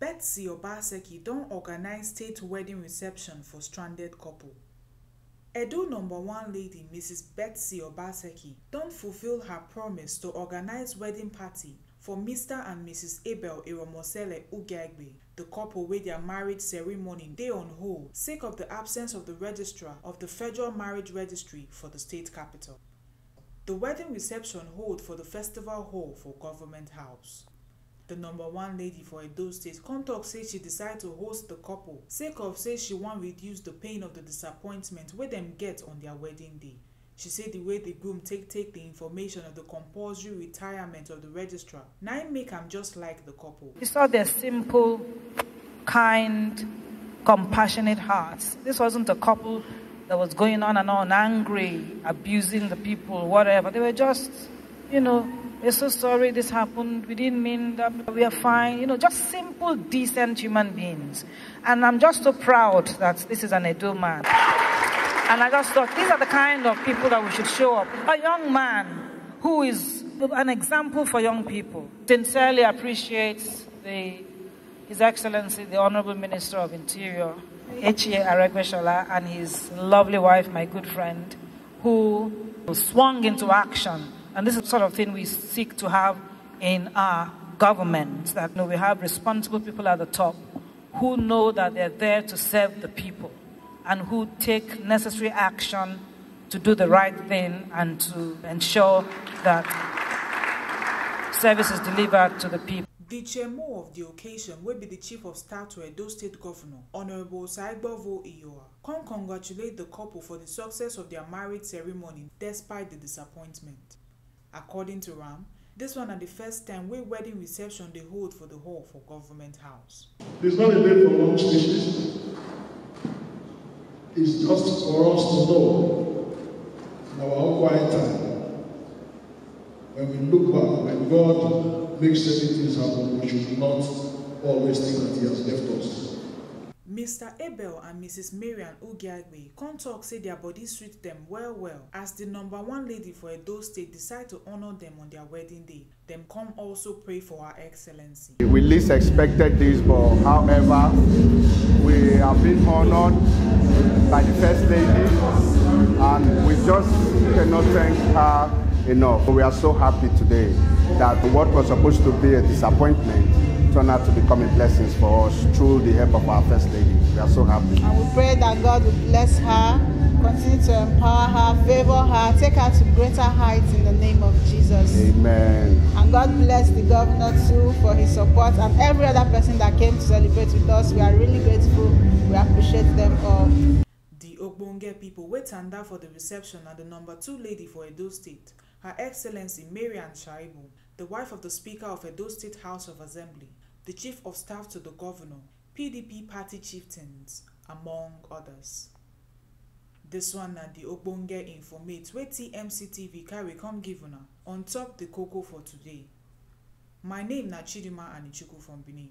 Betsy Obaseki don't organize state wedding reception for stranded couple. Edo #1 lady Mrs. Betsy Obaseki don't fulfill her promise to organize wedding party for Mr. and Mrs. Abel Iromosele Ugegbe, the couple with their marriage ceremony day on hold sake of the absence of the registrar of the Federal Marriage Registry for the state capital. The wedding reception hold for the festival hall for Government House. The #1 lady for Edo State come talk say she decide to host the couple sake of say she want reduce the pain of the disappointment wey dem get on their wedding day. She say the way the groom take the information of the compulsory retirement of the registrar na im make am just like the couple. You saw their simple, kind, compassionate hearts. This wasn't a couple that was going on and on, angry, abusing the people, whatever. They were just, we're so sorry this happened. We didn't mean that. We are fine. Just simple, decent human beings. And I'm just so proud that this is an Edo man. And I just thought, these are the kind of people that we should show up. A young man who is an example for young people. Sincerely appreciates His Excellency, the Honorable Minister of Interior, H.A. Aregbesola, and his lovely wife, my good friend, who swung into action. And this is the sort of thing we seek to have in our government, that we have responsible people at the top who know that they're there to serve the people and who take necessary action to do the right thing and to ensure that service is delivered to the people. The chairman of the occasion will be the Chief of Staff to Edo State Governor, Honorable Saigbovo Iyoa, come congratulate the couple for the success of their marriage ceremony despite the disappointment. According to Ram, this one is the first time we wedding reception they hold for the hall for Government House. It's not a day for long speeches. It's just for us to know in our own quiet time, when we look back, when God makes certain things happen, we should not always think that He has left us. Mr. Abel and Mrs. Marian Ugiagbe come talk say their bodies treat them well as the #1 lady for Edo State decide to honor them on their wedding day. Them come also pray for Her Excellency. We least expected this, but however, we have been honored by the First Lady, and we just cannot thank her enough. We are so happy today that what was supposed to be a disappointment turned out to become a blessing for us through the help of our First Lady. We are so happy. And we pray that God will bless her, continue to empower her, favor her, take her to greater heights in the name of Jesus. Amen. And God bless the governor too for his support and every other person that came to celebrate with us. We are really grateful. We appreciate them all. The Ogbonge people wait and for the reception and the #2 lady for Edo State, Her Excellency Marian Shaibu, the wife of the Speaker of Edo State House of Assembly, the Chief of Staff to the Governor, PDP party chieftains, among others. This one na the Ogbonge informate wey TMC TV carry come give una on top the cocoa for today. My name na Chidima Anichuku from Benin.